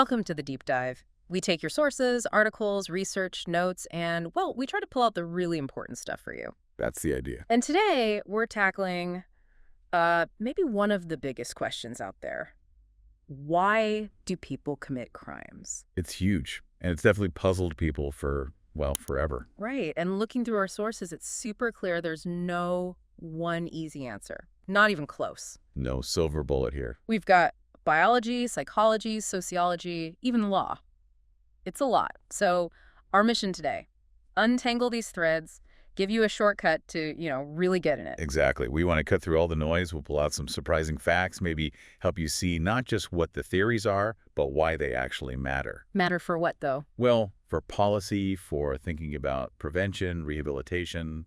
Welcome to the deep dive. We take your sources, articles, research, notes, and, well, we try to pull out the really important stuff for you. That's the idea. And today, we're tackling maybe one of the biggest questions out there. Why do people commit crimes? It's huge, and it's definitely puzzled people for, well, forever. Right, and looking through our sources, it's super clear there's no one easy answer. Not even close. No silver bullet here. We've got biology, psychology, sociology, even law. It's a lot. So our mission today, untangle these threads, give you a shortcut to, really get in it. Exactly. We want to cut through all the noise. We'll pull out some surprising facts, maybe help you see not just what the theories are, but why they actually matter. Matter for what, though? Well, for policy, for thinking about prevention, rehabilitation,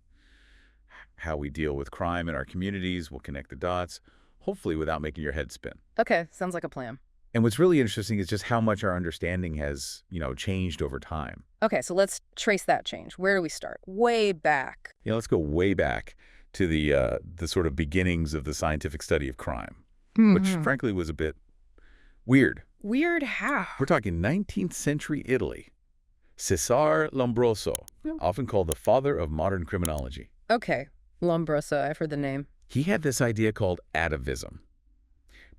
how we deal with crime in our communities. We'll connect the dots, hopefully without making your head spin. Okay, sounds like a plan. And what's really interesting is just how much our understanding has, changed over time. Okay, so let's trace that change. Where do we start? Way back. Let's go way back to the sort of beginnings of the scientific study of crime, which frankly was a bit weird. Weird how? We're talking 19th century Italy. Cesare Lombroso, often called the father of modern criminology. Okay, Lombroso, I've heard the name. He had this idea called atavism.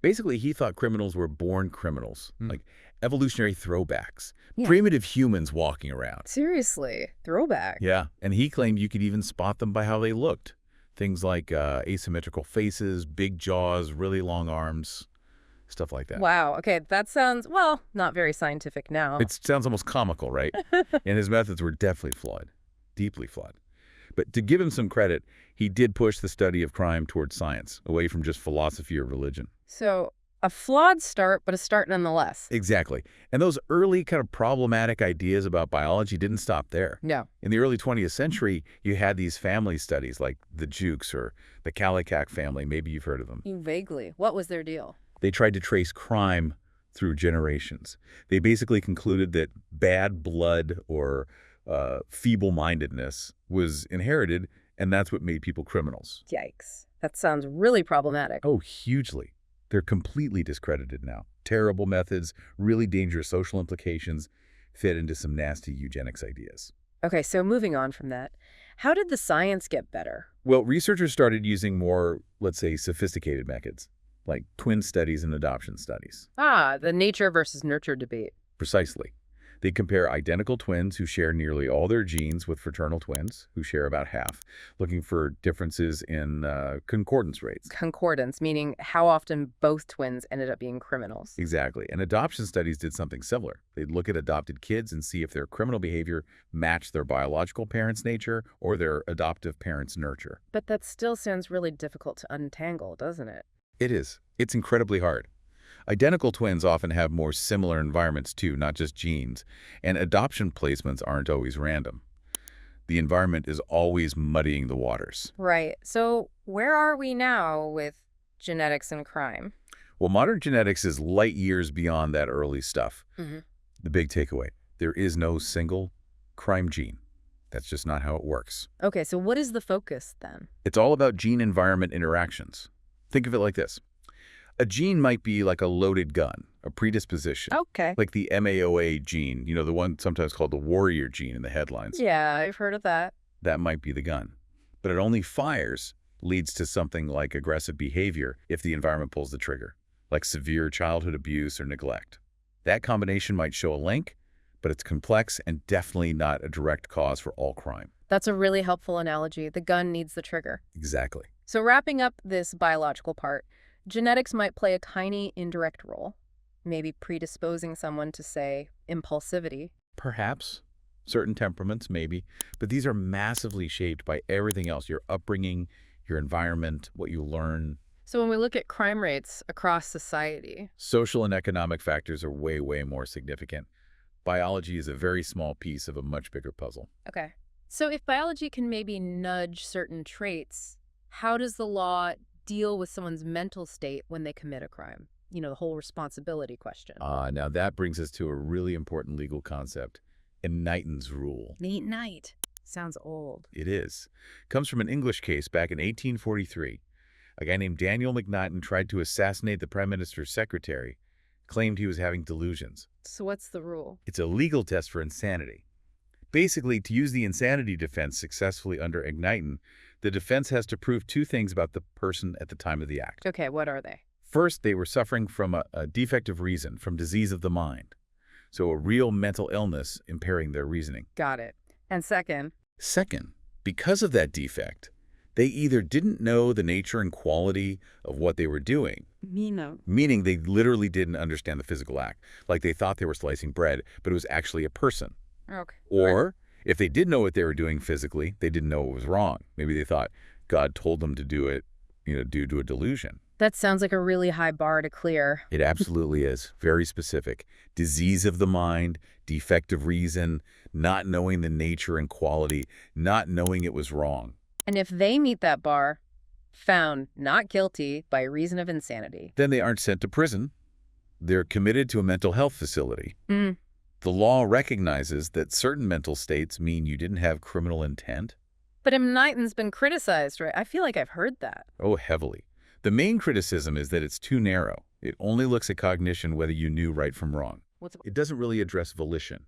Basically, he thought criminals were born criminals, like evolutionary throwbacks, primitive humans walking around. Seriously, throwback. Yeah, and he claimed you could even spot them by how they looked. Things like asymmetrical faces, big jaws, really long arms, stuff like that. Wow, okay, that sounds, well, not very scientific now. It sounds almost comical, right? And his methods were definitely flawed, deeply flawed. But to give him some credit, he did push the study of crime towards science, away from just philosophy or religion. So, a flawed start, but a start nonetheless. Exactly. And those early kind of problematic ideas about biology didn't stop there. No. In the early 20th century, you had these family studies like the Jukes or the Kallikak family. Maybe you've heard of them. Vaguely. What was their deal? They tried to trace crime through generations. They basically concluded that bad blood or feeble-mindedness was inherited, and that's what made people criminals. Yikes. That sounds really problematic. Oh, hugely. They're completely discredited now. Terrible methods, really dangerous social implications, fit into some nasty eugenics ideas. Okay, so moving on from that, how did the science get better? Well, researchers started using more, let's say, sophisticated methods, like twin studies and adoption studies. The nature versus nurture debate. Precisely. They compare identical twins who share nearly all their genes with fraternal twins, who share about half, looking for differences in concordance rates. Concordance, meaning how often both twins ended up being criminals. Exactly. And adoption studies did something similar. They'd look at adopted kids and see if their criminal behavior matched their biological parents' nature or their adoptive parents' nurture. But that still sounds really difficult to untangle, doesn't it? It is. It's incredibly hard. Identical twins often have more similar environments too, not just genes, and adoption placements aren't always random. The environment is always muddying the waters. Right. So where are we now with genetics and crime? Well, modern genetics is light years beyond that early stuff. The big takeaway, there is no single crime gene. That's just not how it works. Okay, so what is the focus then? It's all about gene-environment interactions. Think of it like this. A gene might be like a loaded gun, a predisposition. Okay. Like the MAOA gene, the one sometimes called the warrior gene in the headlines. Yeah, I've heard of that. That might be the gun. But it only leads to something like aggressive behavior if the environment pulls the trigger, like severe childhood abuse or neglect. That combination might show a link, but it's complex and definitely not a direct cause for all crime. That's a really helpful analogy. The gun needs the trigger. Exactly. So wrapping up this biological part, genetics might play a tiny indirect role, maybe predisposing someone to, say, impulsivity. Perhaps. Certain temperaments, maybe. But these are massively shaped by everything else, your upbringing, your environment, what you learn. So when we look at crime rates across society, social and economic factors are way, way more significant. Biology is a very small piece of a much bigger puzzle. Okay. So if biology can maybe nudge certain traits, how does the law deal with someone's mental state when they commit a crime? The whole responsibility question. Now that brings us to a really important legal concept, Knighton's rule. Knight. Sounds old. It is. Comes from an English case back in 1843. A guy named Daniel McNaughton tried to assassinate the Prime Minister's secretary, claimed he was having delusions. So what's the rule? It's a legal test for insanity. Basically, to use the insanity defense successfully under Igniton, the defense has to prove two things about the person at the time of the act. Okay, what are they? First, they were suffering from a defective reason, from disease of the mind. So a real mental illness impairing their reasoning. Got it. And second? Second, because of that defect, they either didn't know the nature and quality of what they were doing, meaning they literally didn't understand the physical act, like they thought they were slicing bread, but it was actually a person. Okay. Or if they did know what they were doing physically, they didn't know it was wrong. Maybe they thought God told them to do it, due to a delusion. That sounds like a really high bar to clear. It absolutely is. Very specific. Disease of the mind, defective reason, not knowing the nature and quality, not knowing it was wrong. And if they meet that bar, found not guilty by reason of insanity, Then they aren't sent to prison. They're committed to a mental health facility. Mm. The law recognizes that certain mental states mean you didn't have criminal intent. But Igniton's been criticized, right? I feel like I've heard that. Oh, heavily. The main criticism is that it's too narrow. It only looks at cognition, whether you knew right from wrong. It doesn't really address volition,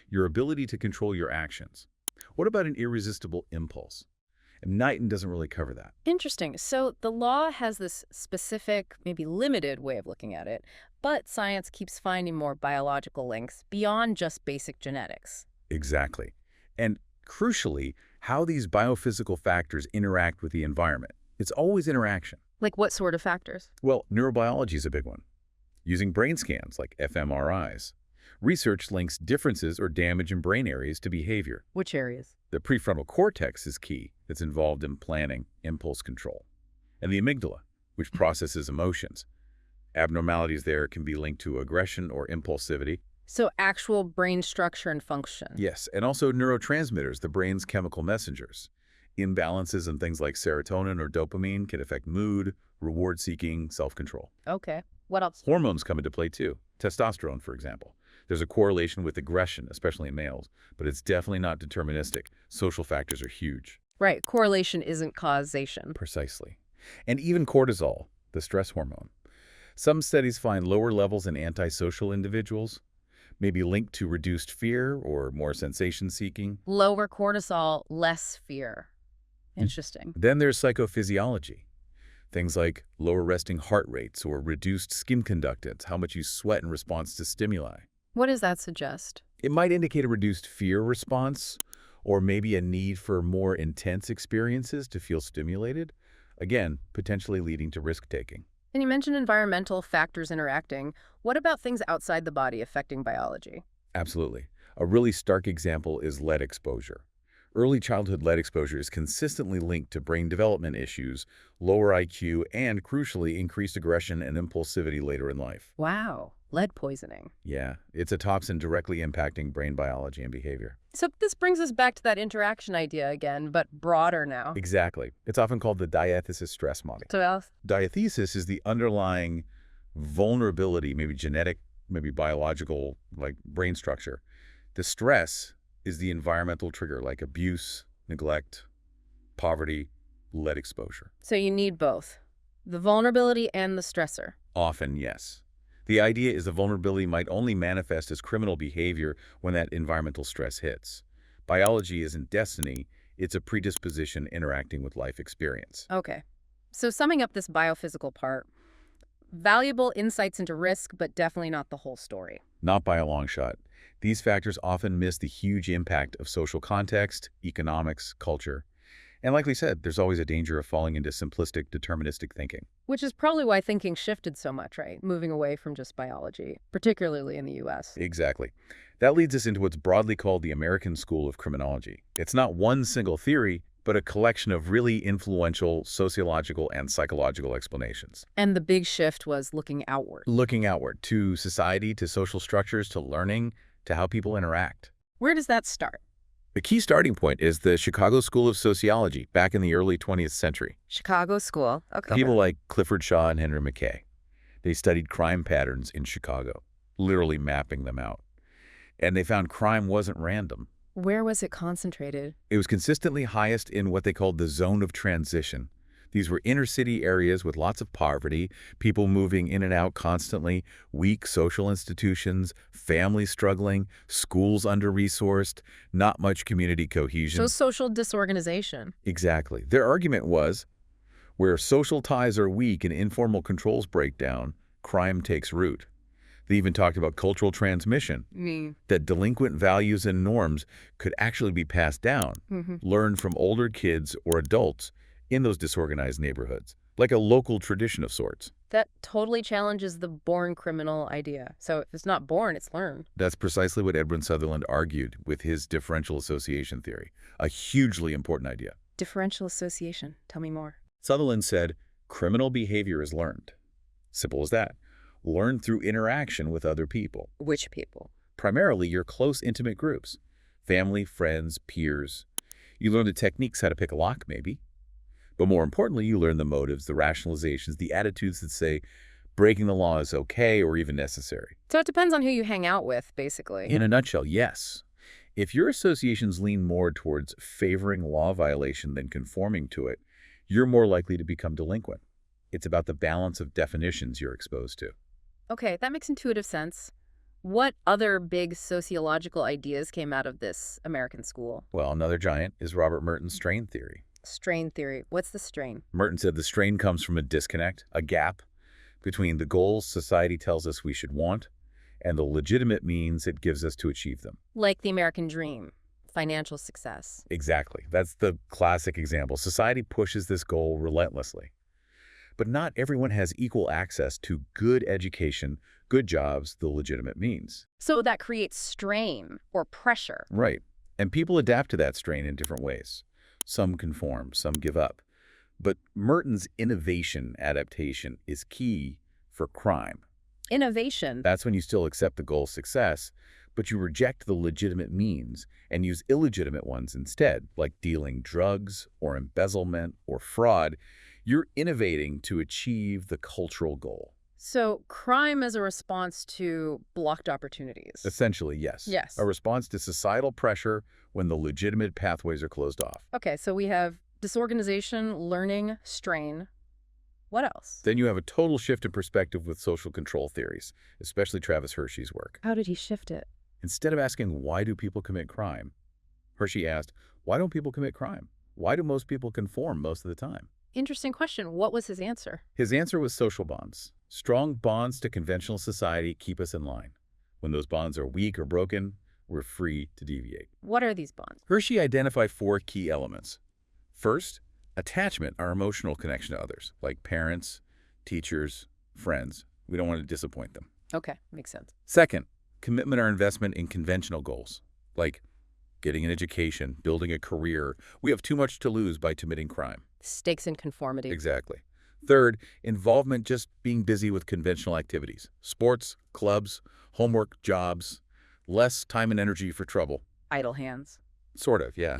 your ability to control your actions. What about an irresistible impulse? Igniton doesn't really cover that. Interesting. So the law has this specific, maybe limited way of looking at it, but science keeps finding more biological links beyond just basic genetics. Exactly. And crucially, how these biophysical factors interact with the environment. It's always interaction. Like what sort of factors? Well, neurobiology is a big one. Using brain scans like fMRIs, research links differences or damage in brain areas to behavior. Which areas? The prefrontal cortex is key. It's involved in planning, impulse control. And the amygdala, which processes emotions. Abnormalities there can be linked to aggression or impulsivity. So actual brain structure and function. Yes, and also neurotransmitters, the brain's chemical messengers. Imbalances in things like serotonin or dopamine can affect mood, reward-seeking, self-control. Okay. What else? Hormones come into play too. Testosterone, for example. There's a correlation with aggression, especially in males, but it's definitely not deterministic. Social factors are huge. Right. Correlation isn't causation. Precisely. And even cortisol, the stress hormone. Some studies find lower levels in antisocial individuals, maybe linked to reduced fear or more sensation-seeking. Lower cortisol, less fear. Interesting. Then there's psychophysiology. Things like lower resting heart rates or reduced skin conductance, how much you sweat in response to stimuli. What does that suggest? It might indicate a reduced fear response or maybe a need for more intense experiences to feel stimulated, again, potentially leading to risk-taking. And you mentioned environmental factors interacting. What about things outside the body affecting biology? Absolutely. A really stark example is lead exposure. Early childhood lead exposure is consistently linked to brain development issues, lower IQ, and, crucially, increased aggression and impulsivity later in life. Wow. Lead poisoning. Yeah, it's a toxin directly impacting brain biology and behavior. So this brings us back to that interaction idea again, but broader now. Exactly. It's often called the Diathesis-Stress model. So else? Diathesis is the underlying vulnerability, maybe genetic, maybe biological, like brain structure. The stress is the environmental trigger, like abuse, neglect, poverty, lead exposure. So you need both, the vulnerability and the stressor. Often, yes. The idea is the vulnerability might only manifest as criminal behavior when that environmental stress hits. Biology isn't destiny, it's a predisposition interacting with life experience. Okay. So summing up this biophysical part, valuable insights into risk, but definitely not the whole story. Not by a long shot. These factors often miss the huge impact of social context, economics, culture. And like we said, there's always a danger of falling into simplistic, deterministic thinking. Which is probably why thinking shifted so much, right? Moving away from just biology, particularly in the U.S. Exactly. That leads us into what's broadly called the American School of Criminology. It's not one single theory, but a collection of really influential sociological and psychological explanations. And the big shift was looking outward. Looking outward to society, to social structures, to learning, to how people interact. Where does that start? The key starting point is the Chicago School of Sociology back in the early 20th century. Chicago School. Okay. People like Clifford Shaw and Henry McKay. They studied crime patterns in Chicago, literally mapping them out. And they found crime wasn't random. Where was it concentrated? It was consistently highest in what they called the zone of transition, These were inner-city areas with lots of poverty, people moving in and out constantly, weak social institutions, families struggling, schools under-resourced, not much community cohesion. So social disorganization. Exactly. Their argument was, where social ties are weak and informal controls break down, crime takes root. They even talked about cultural transmission, that delinquent values and norms could actually be passed down, learned from older kids or adults in those disorganized neighborhoods, like a local tradition of sorts. That totally challenges the born criminal idea. So if it's not born, it's learned. That's precisely what Edwin Sutherland argued with his differential association theory, a hugely important idea. Differential association. Tell me more. Sutherland said, criminal behavior is learned. Simple as that. Learned through interaction with other people. Which people? Primarily your close, intimate groups. Family, friends, peers. You learn the techniques how to pick a lock, maybe. But more importantly, you learn the motives, the rationalizations, the attitudes that say breaking the law is okay or even necessary. So it depends on who you hang out with, basically. In a nutshell, yes. If your associations lean more towards favoring law violation than conforming to it, you're more likely to become delinquent. It's about the balance of definitions you're exposed to. Okay, that makes intuitive sense. What other big sociological ideas came out of this American school? Well, another giant is Robert Merton's strain theory. Strain theory. What's the strain? Merton said the strain comes from a disconnect, a gap, between the goals society tells us we should want and the legitimate means it gives us to achieve them. Like the American dream, financial success. Exactly. That's the classic example. Society pushes this goal relentlessly. But not everyone has equal access to good education, good jobs, the legitimate means. So that creates strain or pressure. Right. And people adapt to that strain in different ways. Some conform, some give up. But Merton's innovation adaptation is key for crime. Innovation. That's when you still accept the goal success, but you reject the legitimate means and use illegitimate ones instead, like dealing drugs or embezzlement or fraud. You're innovating to achieve the cultural goal. So crime as a response to blocked opportunities. Essentially, yes. Yes. A response to societal pressure when the legitimate pathways are closed off. Okay, so we have disorganization, learning, strain. What else? Then you have a total shift in perspective with social control theories, especially Travis Hershey's work. How did he shift it? Instead of asking, why do people commit crime? Hershey asked, why don't people commit crime? Why do most people conform most of the time? Interesting question. What was his answer? His answer was social bonds. Strong bonds to conventional society keep us in line. When those bonds are weak or broken, we're free to deviate. What are these bonds? Hershey identified 4 key elements. First, attachment, our emotional connection to others, like parents, teachers, friends. We don't want to disappoint them. Okay, makes sense. Second, commitment or investment in conventional goals, like getting an education, building a career. We have too much to lose by committing crime. Stakes in conformity. Exactly. Third, involvement, just being busy with conventional activities. Sports, clubs, homework, jobs, less time and energy for trouble. Idle hands. Sort of, yeah.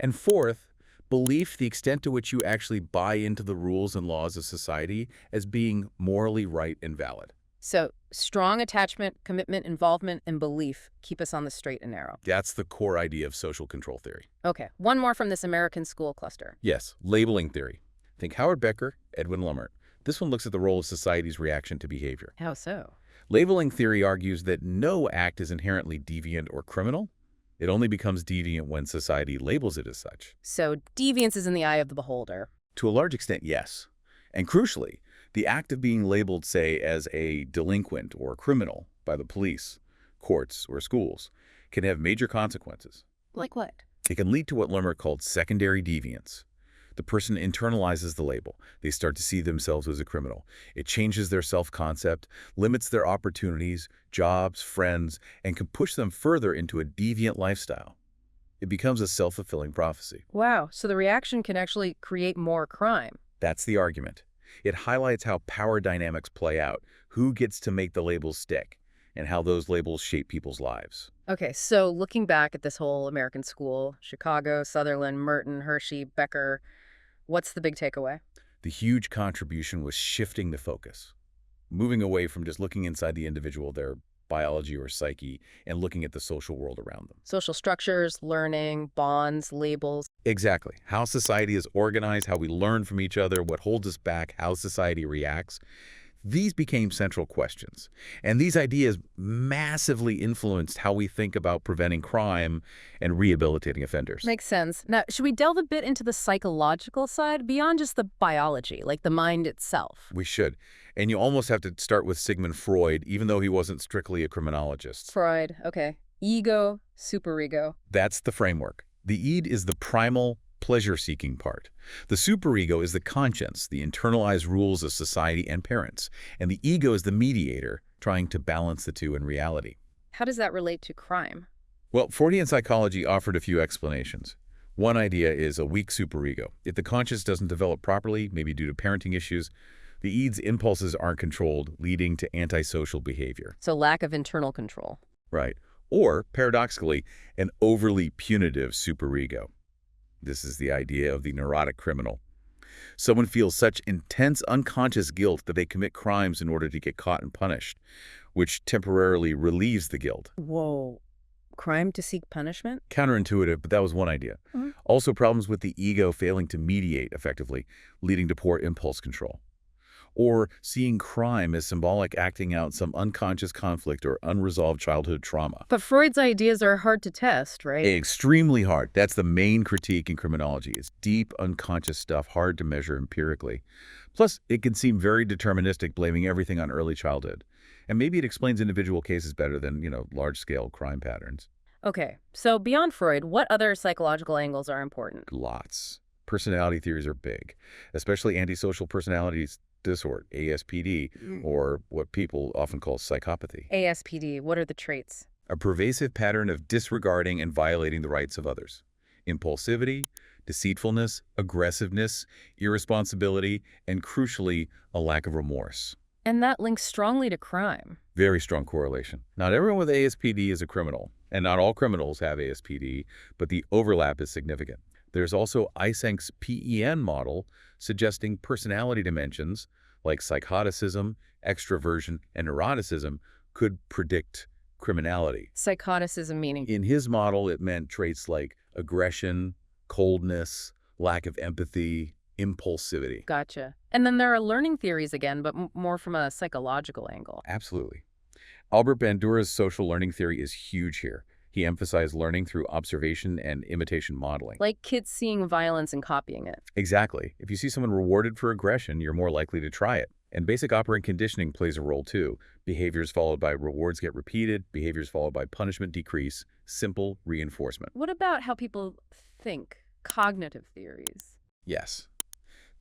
And fourth, belief, the extent to which you actually buy into the rules and laws of society as being morally right and valid. So strong attachment, commitment, involvement, and belief keep us on the straight and narrow. That's the core idea of social control theory. Okay, one more from this American school cluster. Yes, labeling theory. Think Howard Becker, Edwin Lummert. This one looks at the role of society's reaction to behavior. How so? Labeling theory argues that no act is inherently deviant or criminal. It only becomes deviant when society labels it as such. So deviance is in the eye of the beholder. To a large extent, yes. And crucially, the act of being labeled, say, as a delinquent or criminal by the police, courts, or schools can have major consequences. Like what? It can lead to what Lummert called secondary deviance. The person internalizes the label. They start to see themselves as a criminal. It changes their self-concept, limits their opportunities, jobs, friends, and can push them further into a deviant lifestyle. It becomes a self-fulfilling prophecy. Wow, so the reaction can actually create more crime. That's the argument. It highlights how power dynamics play out, who gets to make the labels stick, and how those labels shape people's lives. Okay, so looking back at this whole American school, Chicago, Sutherland, Merton, Hershey, Becker, what's the big takeaway? The huge contribution was shifting the focus, moving away from just looking inside the individual, their biology or psyche and looking at the social world around them. Social structures, learning, bonds, labels. Exactly. How society is organized, how we learn from each other, what holds us back, how society reacts. These became central questions, and these ideas massively influenced how we think about preventing crime and rehabilitating offenders. Makes sense. Now, should we delve a bit into the psychological side beyond just the biology, like the mind itself? We should. And you almost have to start with Sigmund Freud, even though he wasn't strictly a criminologist. Freud, okay. Ego, superego. That's the framework. The id is the primal, pleasure-seeking part. The superego is the conscience, the internalized rules of society and parents. And the ego is the mediator, trying to balance the two in reality. How does that relate to crime? Well, Freudian psychology offered a few explanations. One idea is a weak superego. If the conscience doesn't develop properly, maybe due to parenting issues, the id's impulses aren't controlled, leading to antisocial behavior. So lack of internal control. Right. Or, paradoxically, an overly punitive superego. This is the idea of the neurotic criminal. Someone feels such intense unconscious guilt that they commit crimes in order to get caught and punished, which temporarily relieves the guilt. Whoa. Crime to seek punishment? Counterintuitive, but that was one idea. Also problems with the ego failing to mediate effectively, leading to poor impulse control. Or seeing crime as symbolic acting out some unconscious conflict or unresolved childhood trauma. But Freud's ideas are hard to test, right? Extremely hard. That's the main critique in criminology. It's deep, unconscious stuff, hard to measure empirically. Plus, it can seem very deterministic, blaming everything on early childhood. And maybe it explains individual cases better than, large-scale crime patterns. Okay, so beyond Freud, what other psychological angles are important? Lots. Personality theories are big, especially antisocial personalities disorder, ASPD, or what people often call psychopathy. ASPD, what are the traits? A pervasive pattern of disregarding and violating the rights of others. Impulsivity, deceitfulness, aggressiveness, irresponsibility, and crucially, a lack of remorse. And that links strongly to crime. Very strong correlation. Not everyone with ASPD is a criminal, and not all criminals have ASPD, but the overlap is significant. There's also Eysenck's PEN model suggesting personality dimensions like psychoticism, extroversion, and neuroticism could predict criminality. Psychoticism meaning? In his model, it meant traits like aggression, coldness, lack of empathy, impulsivity. Gotcha. And then there are learning theories again, but more from a psychological angle. Absolutely. Albert Bandura's social learning theory is huge here. He emphasized learning through observation and imitation modeling. Like kids seeing violence and copying it. Exactly. If you see someone rewarded for aggression, you're more likely to try it. And basic operant conditioning plays a role too. Behaviors followed by rewards get repeated, behaviors followed by punishment decrease, simple reinforcement. What about how people think? Cognitive theories. Yes.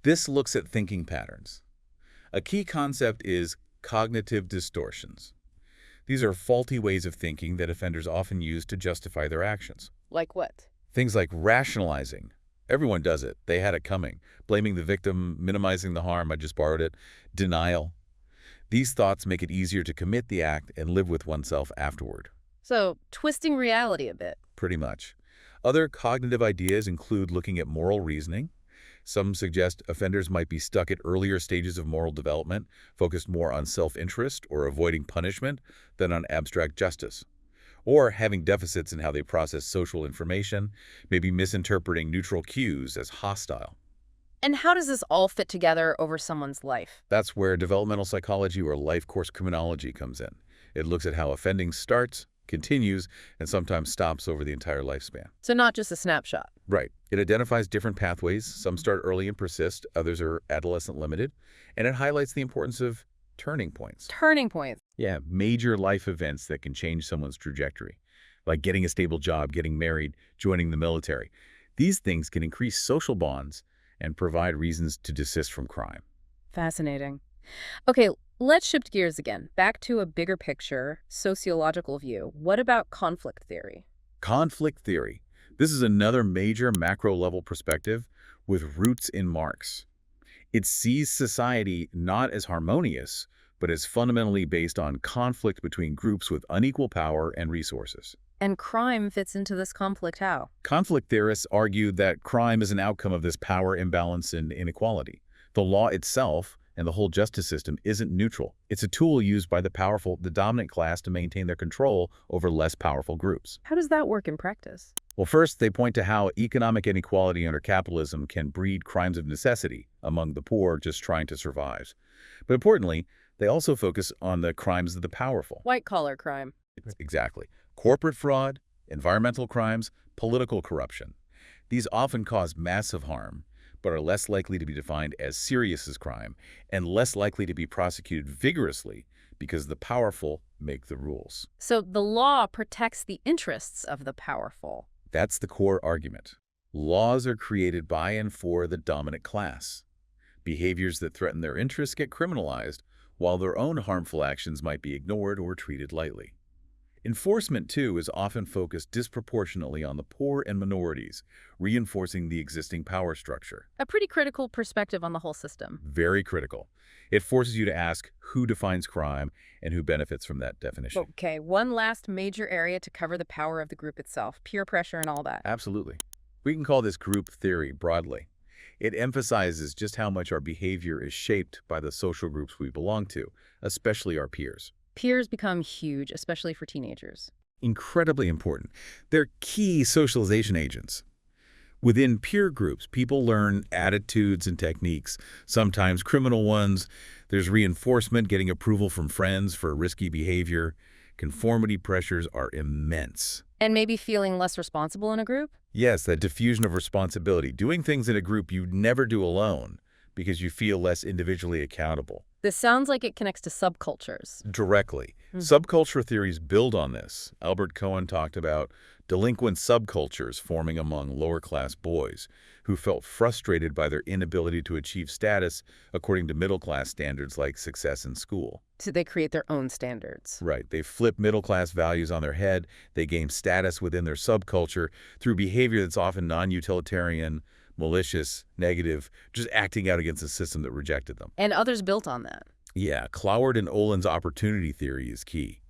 This looks at thinking patterns. A key concept is cognitive distortions. These are faulty ways of thinking that offenders often use to justify their actions. Like what? Things like rationalizing. Everyone does it. They had it coming. Blaming the victim, minimizing the harm, I just borrowed it. Denial. These thoughts make it easier to commit the act and live with oneself afterward. So, twisting reality a bit. Pretty much. Other cognitive ideas include looking at moral reasoning. Some suggest offenders might be stuck at earlier stages of moral development, focused more on self-interest or avoiding punishment than on abstract justice. Or having deficits in how they process social information, maybe misinterpreting neutral cues as hostile. And how does this all fit together over someone's life? That's where developmental psychology or life course criminology comes in. It looks at how offending starts, continues, and sometimes stops over the entire lifespan. So not just a snapshot. Right. It identifies different pathways. Some start early and persist. Others are adolescent limited. And it highlights the importance of turning points. Turning points. Yeah, major life events that can change someone's trajectory, like getting a stable job, getting married, joining the military. These things can increase social bonds and provide reasons to desist from crime. Fascinating. Okay, let's shift gears again. Back to a bigger picture, sociological view. What about conflict theory? Conflict theory. This is another major macro-level perspective with roots in Marx. It sees society not as harmonious, but as fundamentally based on conflict between groups with unequal power and resources. And crime fits into this conflict how? Conflict theorists argue that crime is an outcome of this power imbalance and inequality. The law itself, And the whole justice system isn't neutral. It's a tool used by the powerful, the dominant class, to maintain their control over less powerful groups. How does that work in practice? Well, first, they point to how economic inequality under capitalism can breed crimes of necessity among the poor just trying to survive. But importantly, they also focus on the crimes of the powerful. White-collar crime. Exactly. Corporate fraud, environmental crimes, political corruption. These often cause massive harm, but are less likely to be defined as serious as crime and less likely to be prosecuted vigorously because the powerful make the rules. So the law protects the interests of the powerful. That's the core argument. Laws are created by and for the dominant class. Behaviors that threaten their interests get criminalized, while their own harmful actions might be ignored or treated lightly. Enforcement, too, is often focused disproportionately on the poor and minorities, reinforcing the existing power structure. A pretty critical perspective on the whole system. Very critical. It forces you to ask who defines crime and who benefits from that definition. Okay, one last major area to cover the power of the group itself, peer pressure and all that. Absolutely. We can call this group theory broadly. It emphasizes just how much our behavior is shaped by the social groups we belong to, especially our peers. Peers become huge, especially for teenagers. Incredibly important. They're key socialization agents. Within peer groups, people learn attitudes and techniques, sometimes criminal ones. There's reinforcement, getting approval from friends for risky behavior. Conformity pressures are immense. And maybe feeling less responsible in a group? Yes, that diffusion of responsibility, doing things in a group you'd never do alone because you feel less individually accountable. This sounds like it connects to subcultures. Directly. Subculture theories build on this. Albert Cohen talked about delinquent subcultures forming among lower-class boys who felt frustrated by their inability to achieve status according to middle-class standards like success in school. So they create their own standards. Right. They flip middle-class values on their head. They gain status within their subculture through behavior that's often non-utilitarian, malicious, negative, just acting out against a system that rejected them. And others built on that. Yeah, Cloward and Olin's opportunity theory is key.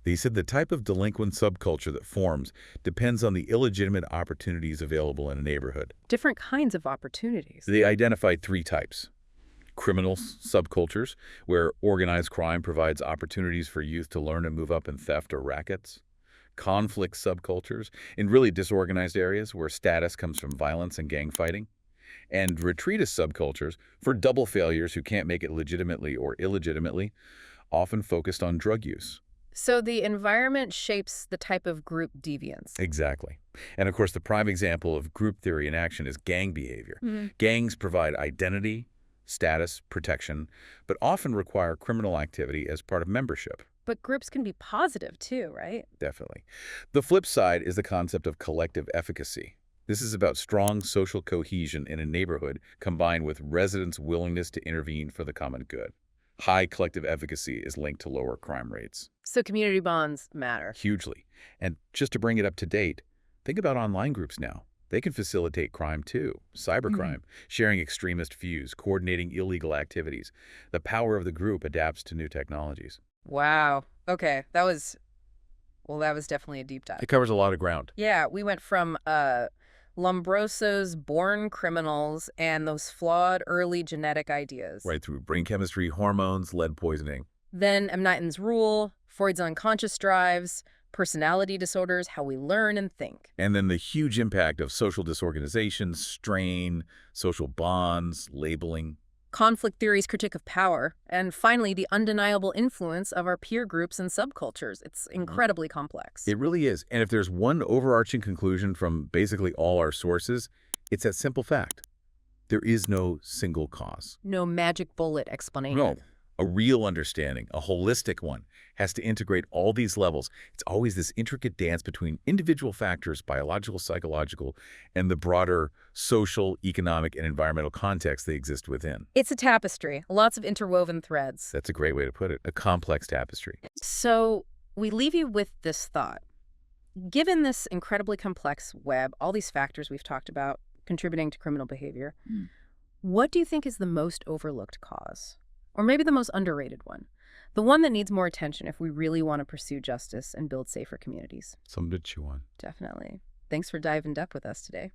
They said the type of delinquent subculture that forms depends on the illegitimate opportunities available in a neighborhood. Different kinds of opportunities. They identified three types. Criminal subcultures, where organized crime provides opportunities for youth to learn and move up in theft or rackets. Conflict subcultures, in really disorganized areas where status comes from violence and gang fighting. And retreatist subcultures, for double failures who can't make it legitimately or illegitimately, often focused on drug use. So the environment shapes the type of group deviance. Exactly. And of course, the prime example of group theory in action is gang behavior. Gangs provide identity, status, protection, but often require criminal activity as part of membership. But groups can be positive too, right? Definitely. The flip side is the concept of collective efficacy. This is about strong social cohesion in a neighborhood combined with residents' willingness to intervene for the common good. High collective efficacy is linked to lower crime rates. So community bonds matter. Hugely. And just to bring it up to date, think about online groups now. They can facilitate crime too, cybercrime, sharing extremist views, coordinating illegal activities. The power of the group adapts to new technologies. Wow. Okay, that was definitely a deep dive. It covers a lot of ground. Yeah, we went from Lombroso's born criminals and those flawed early genetic ideas. Right through brain chemistry, hormones, lead poisoning. Then M. Nighton's rule, Freud's unconscious drives, personality disorders, how we learn and think. And then the huge impact of social disorganization, strain, social bonds, labeling. Conflict theory's critique of power, and finally, the undeniable influence of our peer groups and subcultures. It's incredibly complex. It really is. And if there's one overarching conclusion from basically all our sources, it's that simple fact. There is no single cause. No magic bullet explanation. No. A real understanding, a holistic one, has to integrate all these levels. It's always this intricate dance between individual factors, biological, psychological, and the broader social, economic, and environmental context they exist within. It's a tapestry, lots of interwoven threads. That's a great way to put it, a complex tapestry. So we leave you with this thought. Given this incredibly complex web, all these factors we've talked about contributing to criminal behavior, what do you think is the most overlooked cause? Or maybe the most underrated one? The one that needs more attention if we really want to pursue justice and build safer communities. Something to chew on. Definitely. Thanks for diving up with us today.